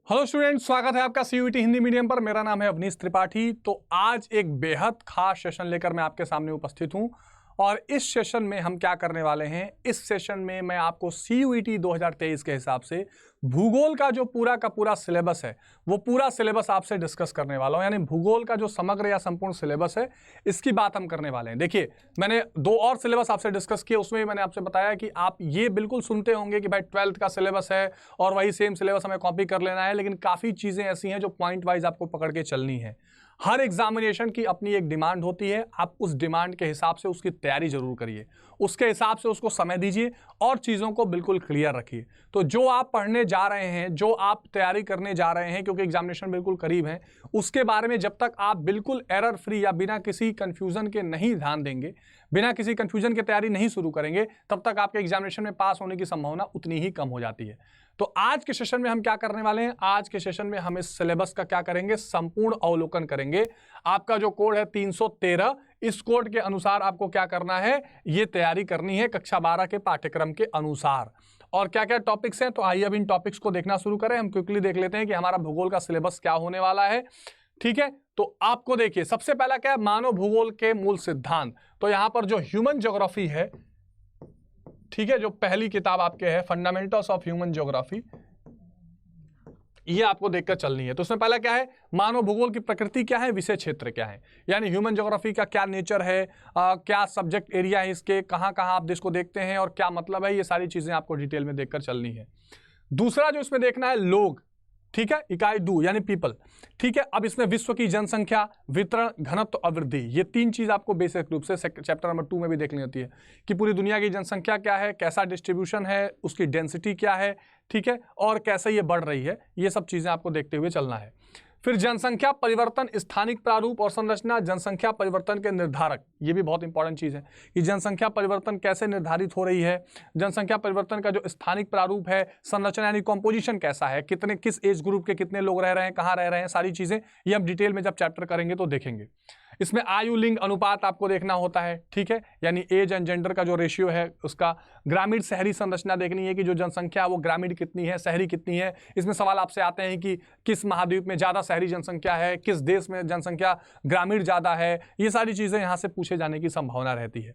Hello student, स्वागत है आपका सीयूईटी हिंदी मीडियम पर। मेरा नाम है अवनीश त्रिपाठी। तो आज एक बेहद खास सेशन लेकर मैं आपके सामने उपस्थित हूं और इस सेशन में हम क्या करने वाले हैं, इस सेशन में मैं आपको सीयूईटी 2023 के हिसाब से भूगोल का जो पूरा का पूरा सिलेबस है वो पूरा सिलेबस आपसे डिस्कस करने वाला हूं। यानी भूगोल का जो समग्र या संपूर्ण सिलेबस है इसकी बात हम करने वाले हैं। देखिए, मैंने दो और सिलेबस आपसे डिस्कस किए, उसमें भी मैंने आपसे बताया कि आप ये बिल्कुल सुनते होंगे कि भाई 12th का सिलेबस है और वही सेम सिलेबस हमें कॉपी कर लेना है, लेकिन काफ़ी चीज़ें ऐसी हैं जो पॉइंट वाइज आपको पकड़ के चलनी है। हर एग्जामिनेशन की अपनी एक डिमांड होती है, आप उस डिमांड के हिसाब से उसकी तैयारी जरूर करिए, उसके हिसाब से उसको समय दीजिए और चीज़ों को बिल्कुल क्लियर रखिए। तो जो आप पढ़ने जा रहे हैं, जो आप तैयारी करने जा रहे हैं, क्योंकि एग्जामिनेशन बिल्कुल करीब है, उसके बारे में जब तक आप बिल्कुल एरर फ्री या बिना किसी कंफ्यूजन के नहीं ध्यान देंगे, बिना किसी कंफ्यूजन के तैयारी नहीं शुरू करेंगे, तब तक आपके एग्जामिनेशन में पास होने की संभावना उतनी ही कम हो जाती है। तो आज के सेशन में हम क्या करने वाले हैं, आज के सेशन में हम इस सिलेबस का क्या करेंगे, संपूर्ण अवलोकन करेंगे। आपका जो कोड है 313, इस कोड के अनुसार आपको क्या करना है, ये तैयारी करनी है कक्षा 12 के पाठ्यक्रम के अनुसार। और क्या क्या टॉपिक्स हैं, तो आइए अब इन टॉपिक्स को देखना शुरू करें। हम क्विकली देख लेते हैं कि हमारा भूगोल का सिलेबस क्या होने वाला है। ठीक है, तो आपको देखिए, सबसे पहला क्या है, मानव भूगोल के मूल सिद्धांत। तो यहां पर जो ह्यूमन ज्योग्राफी है, ठीक है, जो पहली किताब आपके है फंडामेंटल्स ऑफ ह्यूमन ज्योग्राफी, ये आपको देखकर चलनी है। तो उसमें पहला क्या है, मानव भूगोल की प्रकृति क्या है, विषय क्षेत्र क्या है, यानी ह्यूमन ज्योग्राफी का क्या नेचर है, क्या सब्जेक्ट एरिया है इसके, कहाँ कहाँ आप देश को देखते हैं और क्या मतलब है, ये सारी चीजें आपको डिटेल में देखकर चलनी है। दूसरा जो इसमें देखना है, लोग, ठीक है, इकाई दू यानी पीपल। ठीक है, अब इसमें विश्व की जनसंख्या, वितरण, घनत्व और वृद्धि, ये तीन चीज आपको बेसिक रूप से चैप्टर नंबर 2 में भी देखनी होती है कि पूरी दुनिया की जनसंख्या क्या है, कैसा डिस्ट्रीब्यूशन है, उसकी डेंसिटी क्या है, ठीक है, और कैसे ये बढ़ रही है, ये सब चीजें आपको देखते हुए चलना है। फिर जनसंख्या परिवर्तन, स्थानिक प्रारूप और संरचना, जनसंख्या परिवर्तन के निर्धारक, ये भी बहुत इंपॉर्टेंट चीज है कि जनसंख्या परिवर्तन कैसे निर्धारित हो रही है, जनसंख्या परिवर्तन का जो स्थानिक प्रारूप है, संरचना यानी कॉम्पोजिशन कैसा है, कितने किस एज ग्रुप के कितने लोग रह रहे हैं, कहाँ रह रहे हैं, सारी चीजें ये हम डिटेल में जब चैप्टर करेंगे तो देखेंगे। इसमें आयु लिंग अनुपात आपको देखना होता है, ठीक है, यानी एज एंड जेंडर का जो रेशियो है उसका। ग्रामीण शहरी संरचना देखनी है कि जो जनसंख्या वो ग्रामीण कितनी है, शहरी कितनी है। इसमें सवाल आपसे आते हैं कि किस महाद्वीप में ज़्यादा शहरी जनसंख्या है, किस देश में जनसंख्या ग्रामीण ज़्यादा है, ये सारी चीज़ें यहाँ से पूछे जाने की संभावना रहती है।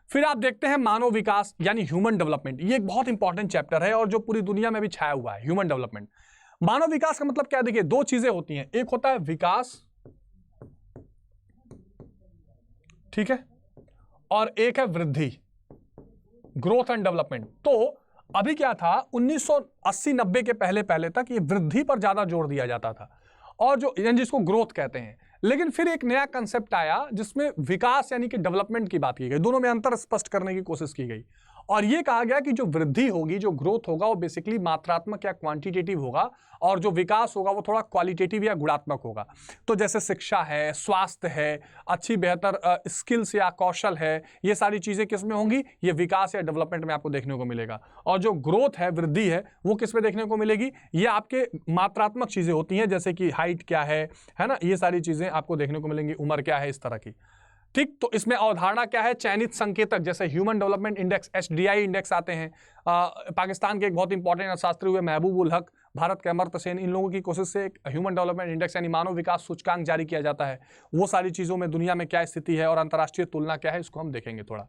फिर आप देखते हैं मानव विकास यानी ह्यूमन डेवलपमेंट, ये एक बहुत इंपॉर्टेंट चैप्टर है और जो पूरी दुनिया में भी छाया हुआ है। ह्यूमन डेवलपमेंट, मानव विकास का मतलब क्या, देखिए दो चीज़ें होती हैं, एक होता है विकास, ठीक है, और एक है वृद्धि, ग्रोथ एंड डेवलपमेंट। तो अभी क्या था, 1980-90 के पहले तक ये वृद्धि पर ज्यादा जोर दिया जाता था और जो जिसको ग्रोथ कहते हैं, लेकिन फिर एक नया कंसेप्ट आया जिसमें विकास यानी कि डेवलपमेंट की बात की गई, दोनों में अंतर स्पष्ट करने की कोशिश की गई और ये कहा गया कि जो वृद्धि होगी, जो ग्रोथ होगा वो बेसिकली मात्रात्मक या क्वांटिटेटिव होगा और जो विकास होगा वो थोड़ा क्वालिटेटिव या गुणात्मक होगा। तो जैसे शिक्षा है, स्वास्थ्य है, अच्छी बेहतर स्किल्स या कौशल है, ये सारी चीज़ें किस में होंगी, ये विकास या डेवलपमेंट में आपको देखने को मिलेगा। और जो ग्रोथ है, वृद्धि है, वो किस में देखने को मिलेगी, ये आपके मात्रात्मक चीज़ें होती हैं, जैसे कि हाइट क्या है ना, ये सारी चीज़ें आपको देखने को मिलेंगी, उम्र क्या है, इस तरह की। ठीक, तो इसमें अवधारणा क्या है, चयनित संकेतक, जैसे human development index, HDI index आते हैं। पाकिस्तान के एक बहुत इंपॉर्टेंट अर्थशास्त्री हुए महबूब उल हक, भारत के अमर्त्य सेन, इन लोगों की कोशिश से एक ह्यूमन डेवलपमेंट इंडेक्स यानी मानव विकास सूचकांक जारी किया जाता है। वो सारी चीज़ों में दुनिया में क्या स्थिति है और अंतर्राष्ट्रीय तुलना क्या है, इसको हम देखेंगे थोड़ा।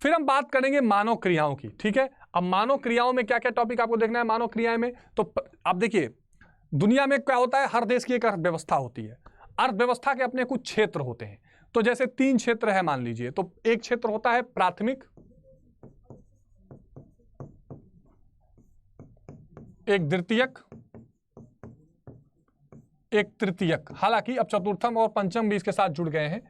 फिर हम बात करेंगे मानव क्रियाओं की, ठीक है। अब मानव क्रियाओं में क्या क्या टॉपिक आपको देखना है मानव क्रियाएं में, तो आप देखिए दुनिया में क्या होता है, हर देश की एक अर्थव्यवस्था होती है, अर्थव्यवस्था के अपने कुछ क्षेत्र होते हैं। तो जैसे 3 क्षेत्र है मान लीजिए, तो एक क्षेत्र होता है प्राथमिक, एक द्वितीयक, एक तृतीयक। हालांकि अब चतुर्थम और पंचम भी इसके साथ जुड़ गए हैं।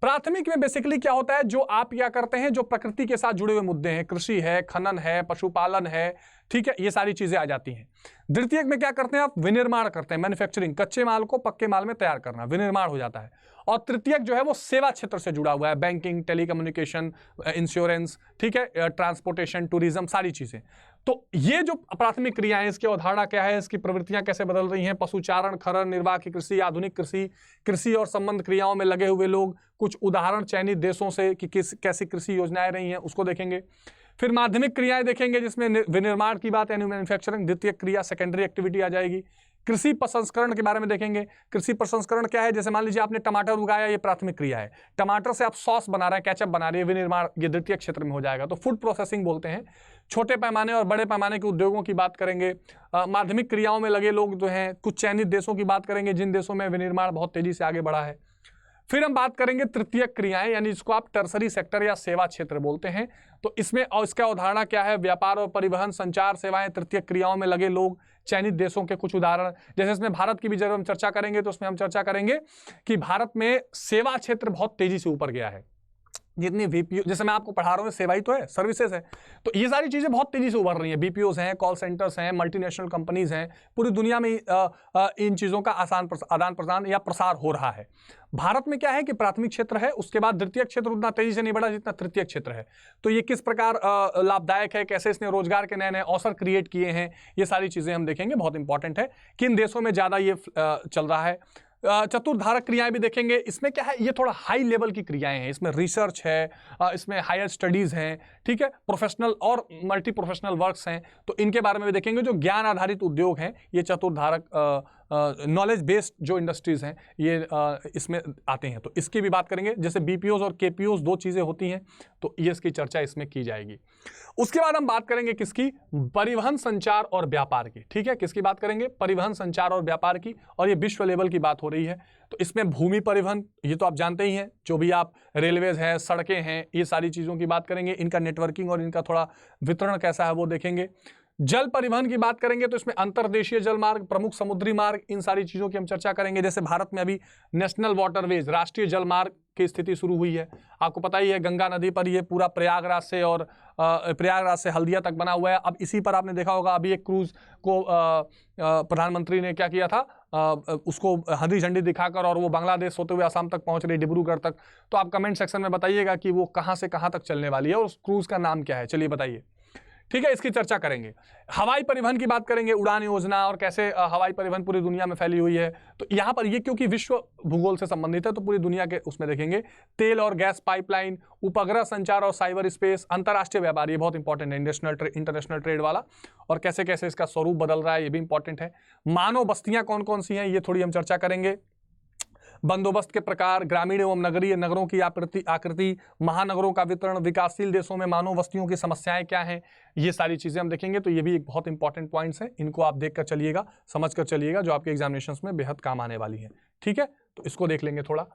प्राथमिक में बेसिकली क्या होता है, जो आप क्या करते हैं, जो प्रकृति के साथ जुड़े हुए मुद्दे हैं, कृषि है, खनन है, पशुपालन है, ठीक है, ये सारी चीजें आ जाती हैं। द्वितीयक में क्या करते हैं आप, विनिर्माण करते हैं, मैन्युफैक्चरिंग, कच्चे माल को पक्के माल में तैयार करना, विनिर्माण हो जाता है। और तृतीयक जो है वो सेवा क्षेत्र से जुड़ा हुआ है, बैंकिंग, टेलीकम्युनिकेशन, इंश्योरेंस, ठीक है, ट्रांसपोर्टेशन, टूरिज्म, सारी चीजें। तो ये जो प्राथमिक क्रियाएं, इसकी अवधारणा क्या है, इसकी प्रवृत्तियां कैसे बदल रही हैं, पशुचारण, खनन, निर्वाह की कृषि, आधुनिक कृषि, कृषि और संबंध क्रियाओं में लगे हुए लोग, कुछ उदाहरण चयनित देशों से कि कैसी कृषि योजनाएं रही हैं, उसको देखेंगे। फिर माध्यमिक क्रियाएं देखेंगे जिसमें विनिर्माण की बात यानी मैन्युफैक्चरिंग, द्वितीय क्रिया सेकेंडरी एक्टिविटी आ जाएगी। कृषि प्रसंस्करण के बारे में देखेंगे। कृषि प्रसंस्करण क्या है? जैसे मान लीजिए आपने टमाटर उगाया, ये प्राथमिक क्रिया है। टमाटर से आप सॉस बना रहे हैं, केचप बना रहे हैं, विनिर्माण ये द्वितीय क्षेत्र में हो जाएगा, तो फूड प्रोसेसिंग बोलते हैं। छोटे पैमाने और बड़े पैमाने के उद्योगों की बात करेंगे। माध्यमिक क्रियाओं में लगे लोग जो हैं, कुछ चयनित देशों की बात करेंगे जिन देशों में विनिर्माण बहुत तेजी से आगे बढ़ा है। फिर हम बात करेंगे तृतीयक क्रियाएं, यानी जिसको आप टर्सरी सेक्टर या सेवा क्षेत्र बोलते हैं। तो इसमें और इसका उदाहरण क्या है? व्यापार और परिवहन, संचार सेवाएं, तृतीयक क्रियाओं में लगे लोग, चयनित देशों के कुछ उदाहरण। जैसे इसमें भारत की भी जब हम चर्चा करेंगे तो उसमें हम चर्चा करेंगे कि भारत में सेवा क्षेत्र बहुत तेजी से ऊपर गया है। जितनी बीपीओ, जैसे मैं आपको पढ़ा रहा हूँ, सेवा ही तो है, सर्विसेज है, तो ये सारी चीजें बहुत तेजी से उभर रही हैं। बीपीओज हैं, कॉल सेंटर्स हैं, मल्टीनेशनल कंपनीज हैं, पूरी दुनिया में इन चीजों का आदान प्रदान या प्रसार हो रहा है। भारत में क्या है कि प्राथमिक क्षेत्र है, उसके बाद द्वितीय क्षेत्र उतना तेजी से नहीं बढ़ा जितना तृतीय क्षेत्र है। तो ये किस प्रकार लाभदायक है, कैसे इसने रोजगार के नए नए अवसर क्रिएट किए हैं, ये सारी चीजें हम देखेंगे। बहुत इंपॉर्टेंट है किन देशों में ज्यादा ये चल रहा है। चतुर्धारक क्रियाएं भी देखेंगे। इसमें क्या है, ये थोड़ा हाई लेवल की क्रियाएं हैं, इसमें रिसर्च है, इसमें हायर स्टडीज हैं, ठीक है, प्रोफेशनल और मल्टी प्रोफेशनल वर्क्स हैं, तो इनके बारे में भी देखेंगे। जो ज्ञान आधारित उद्योग हैं, ये चतुर्धारक नॉलेज बेस्ड जो इंडस्ट्रीज हैं, ये इसमें आते हैं, तो इसकी भी बात करेंगे। जैसे बीपीओज और केपीओज दो चीजें होती हैं, तो ये इसकी चर्चा इसमें की जाएगी। उसके बाद हम बात करेंगे किसकी? परिवहन, संचार और व्यापार की, ठीक है। किसकी बात करेंगे? परिवहन, संचार और व्यापार की, और ये विश्व लेवल की बात हो रही है। तो इसमें भूमि परिवहन, ये तो आप जानते ही हैं, जो भी आप रेलवेज हैं, सड़कें हैं, ये सारी चीज़ों की बात करेंगे। इनका नेटवर्किंग और इनका थोड़ा वितरण कैसा है वो देखेंगे। जल परिवहन की बात करेंगे तो इसमें अंतर्देशीय जल मार्ग, प्रमुख समुद्री मार्ग, इन सारी चीज़ों की हम चर्चा करेंगे। जैसे भारत में अभी नेशनल वाटरवेज, राष्ट्रीय जल मार्ग की स्थिति शुरू हुई है। आपको पता ही है, गंगा नदी पर ये पूरा प्रयागराज से और प्रयागराज से हल्दिया तक बना हुआ है। अब इसी पर आपने देखा होगा, अभी एक क्रूज को प्रधानमंत्री ने क्या किया था, उसको हरी झंडी दिखाकर, और वो बांग्लादेश होते हुए असम तक पहुंच रही, डिब्रूगढ़ तक। तो आप कमेंट सेक्शन में बताइएगा कि वो कहाँ से कहाँ तक चलने वाली है और उस क्रूज का नाम क्या है, चलिए बताइए, ठीक है। इसकी चर्चा करेंगे। हवाई परिवहन की बात करेंगे, उड़ान योजना और कैसे हवाई परिवहन पूरी दुनिया में फैली हुई है। तो यहाँ पर ये क्योंकि विश्व भूगोल से संबंधित है, तो पूरी दुनिया के उसमें देखेंगे। तेल और गैस पाइपलाइन, उपग्रह संचार और साइबर स्पेस, अंतर्राष्ट्रीय व्यापार, ये बहुत इंपॉर्टेंट है, इंटरनेशनल ट्रेड वाला, और कैसे कैसे इसका स्वरूप बदल रहा है, ये भी इंपॉर्टेंट है। मानव बस्तियाँ कौन कौन सी हैं, ये थोड़ी हम चर्चा करेंगे। बंदोबस्त के प्रकार, ग्रामीण एवं नगरीय नगरों की आकृति, महानगरों का वितरण, विकासशील देशों में मानव बस्तियों की समस्याएं क्या हैं, ये सारी चीजें हम देखेंगे। तो ये भी एक बहुत इंपॉर्टेंट पॉइंट्स हैं, इनको आप देख कर चलिएगा, समझ कर चलिएगा, जो आपके एग्जामिनेशंस में बेहद काम आने वाली है, ठीक है। तो इसको देख लेंगे थोड़ा।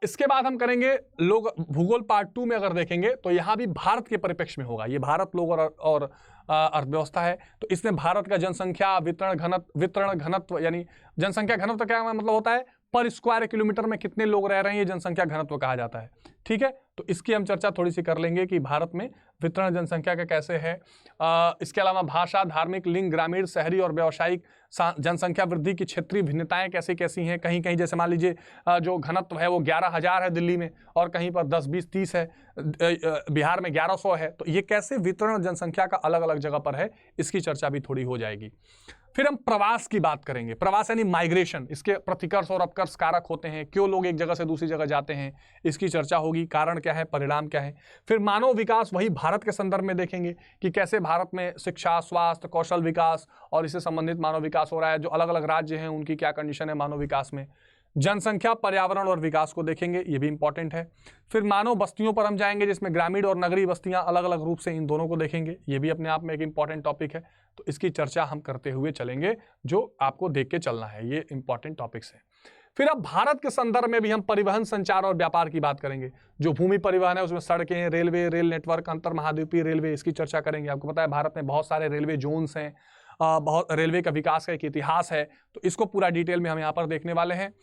इसके बाद हम करेंगे लोग भूगोल पार्ट 2 में अगर देखेंगे तो यहाँ भी भारत के परिप्रेक्ष्य में होगा। ये भारत, लोग और अर्थव्यवस्था है। तो इसमें भारत का जनसंख्या वितरण घनत्व, यानी जनसंख्या घनत्व क्या मतलब होता है, पर स्क्वायर किलोमीटर में कितने लोग रह रहे हैं, ये जनसंख्या घनत्व कहा जाता है, ठीक है। तो इसकी हम चर्चा थोड़ी सी कर लेंगे कि भारत में वितरण जनसंख्या का कैसे है। इसके अलावा भाषा, धार्मिक, लिंग, ग्रामीण, शहरी और व्यावसायिक जनसंख्या वृद्धि की क्षेत्रीय भिन्नताएं कैसी कैसी हैं। कहीं कहीं जैसे मान लीजिए जो घनत्व है वो 11,000 है दिल्ली में, और कहीं पर 10, 20, 30 है, बिहार में 1100 है। तो ये कैसे वितरण जनसंख्या का अलग अलग जगह पर है, इसकी चर्चा भी थोड़ी हो जाएगी। फिर हम प्रवास की बात करेंगे। प्रवास यानी माइग्रेशन, इसके प्रतिकर्ष और अपकर्ष कारक होते हैं, क्यों लोग एक जगह से दूसरी जगह जाते हैं, इसकी चर्चा होगी, कारण क्या है, परिणाम क्या है। फिर मानव विकास, वही भारत के संदर्भ में देखेंगे कि कैसे भारत में शिक्षा, स्वास्थ्य, कौशल विकास और इससे संबंधित मानव विकास हो रहा है। जो अलग अलग राज्य हैं उनकी क्या कंडीशन है मानव विकास में। जनसंख्या, पर्यावरण और विकास को देखेंगे, ये भी इंपॉर्टेंट है। फिर मानव बस्तियों पर हम जाएंगे, जिसमें ग्रामीण और नगरीय बस्तियां अलग अलग रूप से, इन दोनों को देखेंगे, ये भी अपने आप में एक इंपॉर्टेंट टॉपिक है। तो इसकी चर्चा हम करते हुए चलेंगे, जो आपको देख के चलना है, ये इंपॉर्टेंट टॉपिक्स है। फिर अब भारत के संदर्भ में भी हम परिवहन, संचार और व्यापार की बात करेंगे। जो भूमि परिवहन है उसमें सड़कें, रेलवे, रेल नेटवर्क, अंतर महाद्वीपीय रेलवे, इसकी चर्चा करेंगे। आपको पता है भारत में बहुत सारे रेलवे जोन्स हैं, बहुत रेलवे का विकास का एक इतिहास है, तो इसको पूरा डिटेल में हम यहाँ पर देखने वाले हैं।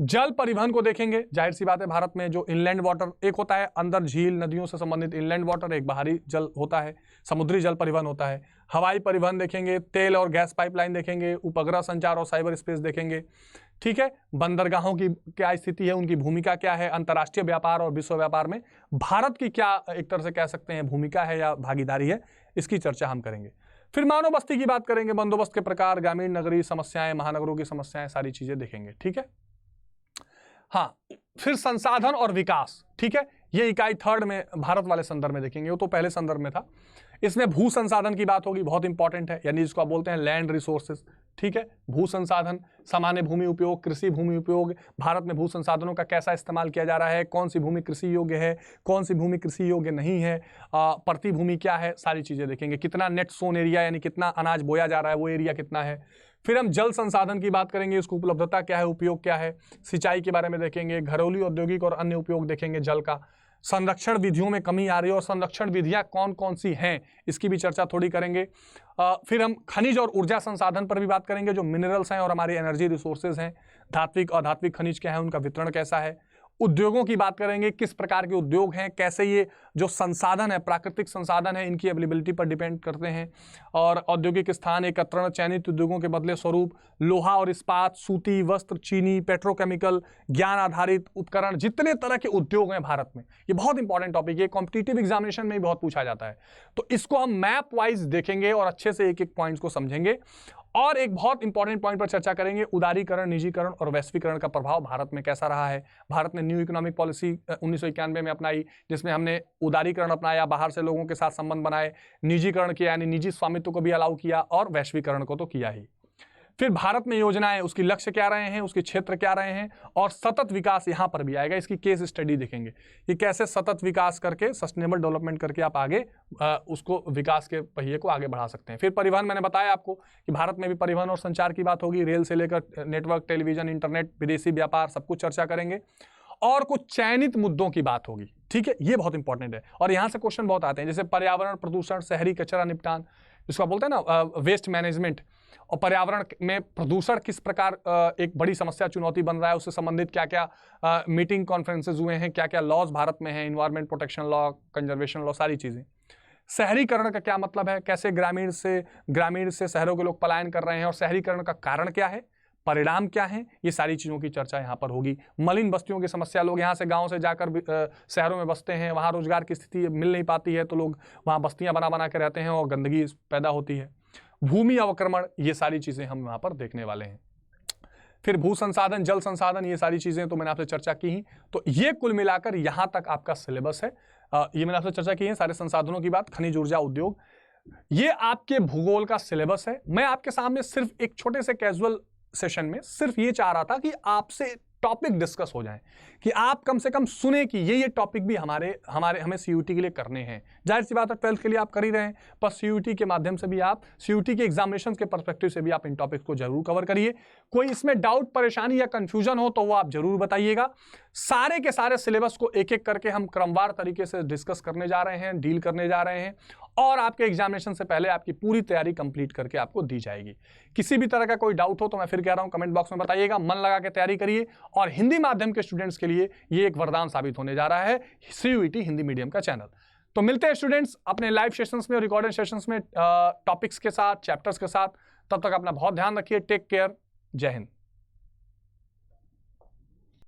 जल परिवहन को देखेंगे। जाहिर सी बात है, भारत में जो इनलैंड वाटर एक होता है, अंदर झील नदियों से संबंधित इनलैंड वाटर, एक बाहरी जल होता है, समुद्री जल परिवहन होता है। हवाई परिवहन देखेंगे, तेल और गैस पाइपलाइन देखेंगे, उपग्रह संचार और साइबर स्पेस देखेंगे, ठीक है। बंदरगाहों की क्या स्थिति है, उनकी भूमिका क्या है, अंतर्राष्ट्रीय व्यापार और विश्व व्यापार में भारत की क्या एक तरह से कह सकते हैं भूमिका है या भागीदारी है, इसकी चर्चा हम करेंगे। फिर मानव बस्ती की बात करेंगे, बंदोबस्त के प्रकार, ग्रामीण नगरीय समस्याएं, महानगरों की समस्याएं, सारी चीजें देखेंगे, ठीक है। हाँ, फिर संसाधन और विकास, ठीक है, ये इकाई 3rd में भारत वाले संदर्भ में देखेंगे, वो तो पहले संदर्भ में था। इसमें भू संसाधन की बात होगी, बहुत इंपॉर्टेंट है, यानी जिसको आप बोलते हैं लैंड रिसोर्सेज। ठीक है, भू संसाधन, सामान्य भूमि उपयोग, कृषि भूमि उपयोग, भारत में भू संसाधनों का कैसा इस्तेमाल किया जा रहा है, कौन सी भूमि कृषि योग्य है, कौन सी भूमि कृषि योग्य नहीं है, प्रति भूमि क्या है, सारी चीजें देखेंगे। कितना नेट सोन एरिया यानी कितना अनाज बोया जा रहा है वो एरिया कितना है। फिर हम जल संसाधन की बात करेंगे, उसकी उपलब्धता क्या है, उपयोग क्या है, सिंचाई के बारे में देखेंगे, घरेलू औद्योगिक और अन्य उपयोग देखेंगे जल का। संरक्षण विधियों में कमी आ रही है और संरक्षण विधियां कौन कौन सी हैं इसकी भी चर्चा थोड़ी करेंगे। फिर हम खनिज और ऊर्जा संसाधन पर भी बात करेंगे, जो मिनरल्स हैं और हमारी एनर्जी रिसोर्सेज हैं, धात्विक और अधात्विक खनिज क्या है, उनका वितरण कैसा है। उद्योगों की बात करेंगे, किस प्रकार के उद्योग हैं, कैसे ये जो संसाधन है, प्राकृतिक संसाधन है, इनकी अवेलेबिलिटी पर डिपेंड करते हैं। और औद्योगिक स्थान, एकत्रण, चयनित उद्योगों के बदले स्वरूप, लोहा और इस्पात, सूती, वस्त्र, चीनी, पेट्रोकेमिकल, ज्ञान आधारित उपकरण, जितने तरह के उद्योग हैं भारत में, ये बहुत इंपॉर्टेंट टॉपिक है, कॉम्पिटिटिव एग्जामिनेशन में भी बहुत पूछा जाता है। तो इसको हम मैप वाइज देखेंगे और अच्छे से एक एक पॉइंट्स को समझेंगे। और एक बहुत इंपॉर्टेंट पॉइंट पर चर्चा करेंगे, उदारीकरण, निजीकरण और वैश्वीकरण का प्रभाव भारत में कैसा रहा है। भारत ने न्यू इकोनॉमिक पॉलिसी 1991 में अपनाई, जिसमें हमने उदारीकरण अपनाया, बाहर से लोगों के साथ संबंध बनाए, निजीकरण किया यानी निजी स्वामित्व को भी अलाउ किया, और वैश्वीकरण को तो किया ही। फिर भारत में योजनाएं, उसकी लक्ष्य क्या रहे हैं, उसके क्षेत्र क्या रहे हैं, और सतत विकास यहां पर भी आएगा, इसकी केस स्टडी देखेंगे कि कैसे सतत विकास करके, सस्टेनेबल डेवलपमेंट करके आप आगे उसको विकास के पहिए को आगे बढ़ा सकते हैं। फिर परिवहन, मैंने बताया आपको कि भारत में भी परिवहन और संचार की बात होगी, रेल से लेकर नेटवर्क, टेलीविजन, इंटरनेट, विदेशी व्यापार, सब कुछ चर्चा करेंगे। और कुछ चयनित मुद्दों की बात होगी। ठीक है, ये बहुत इंपॉर्टेंट है और यहां से क्वेश्चन बहुत आते हैं, जैसे पर्यावरण, प्रदूषण, शहरी कचरा निपटान, जिसको बोलते हैं ना वेस्ट मैनेजमेंट, और पर्यावरण में प्रदूषण किस प्रकार एक बड़ी समस्या, चुनौती बन रहा है, उससे संबंधित क्या क्या मीटिंग, कॉन्फ्रेंसेज हुए हैं, क्या क्या लॉज भारत में हैं, environment protection law, conservation law, सारी चीजें। शहरीकरण का क्या मतलब है, कैसे ग्रामीण से शहरों के लोग पलायन कर रहे हैं और शहरीकरण का कारण क्या है, परिणाम क्या हैं, ये सारी चीज़ों की चर्चा यहाँ पर होगी। मलिन बस्तियों की समस्या, लोग यहाँ से गांव से जाकर शहरों में बसते हैं, वहाँ रोजगार की स्थिति मिल नहीं पाती है, तो लोग वहाँ बस्तियाँ बना के रहते हैं और गंदगी पैदा होती है। भूमि अवक्रमण, ये सारी चीज़ें हम यहाँ पर देखने वाले हैं। फिर भू संसाधन, जल संसाधन, ये सारी चीज़ें तो मैंने आपसे चर्चा की ही। तो ये कुल मिलाकर यहाँ तक आपका सिलेबस है। ये मैंने आपसे चर्चा की है सारे संसाधनों की बात, खनिज, ऊर्जा, उद्योग, ये आपके भूगोल का सिलेबस है। मैं आपके सामने सिर्फ एक छोटे से कैजुअल सेशन में सिर्फ ये चाह रहा था कि आपसे टॉपिक डिस्कस हो जाए, कि आप कम से कम सुने कि ये टॉपिक भी हमें सीयूटी के लिए करने हैं। जाहिर सी बात है 12th के लिए आप कर ही रहे हैं, पर सीयूटी के माध्यम से भी आप, सीयूटी के एग्जामिनेशन के पर्सपेक्टिव से भी आप इन टॉपिक्स को जरूर कवर करिए। कोई इसमें डाउट, परेशानी या कंफ्यूजन हो तो वो आप जरूर बताइएगा। सारे के सारे सिलेबस को एक एक करके हम क्रमवार तरीके से डिस्कस करने जा रहे हैं, डील करने जा रहे हैं, और आपके एग्जामिनेशन से पहले आपकी पूरी तैयारी कंप्लीट करके आपको दी जाएगी। किसी भी तरह का कोई डाउट हो तो मैं फिर कह रहा हूं, कमेंट बॉक्स में बताइएगा। मन लगा के तैयारी करिए, और हिंदी माध्यम के स्टूडेंट्स के लिए ये एक वरदान साबित होने जा रहा है सीयूईटी हिंदी मीडियम का चैनल। तो मिलते हैं स्टूडेंट्स अपने लाइव सेशंस में और रिकॉर्डेड सेशंस में, टॉपिक्स के साथ, चैप्टर्स के साथ। तब तक अपना बहुत ध्यान रखिए। Take care. जय हिंद।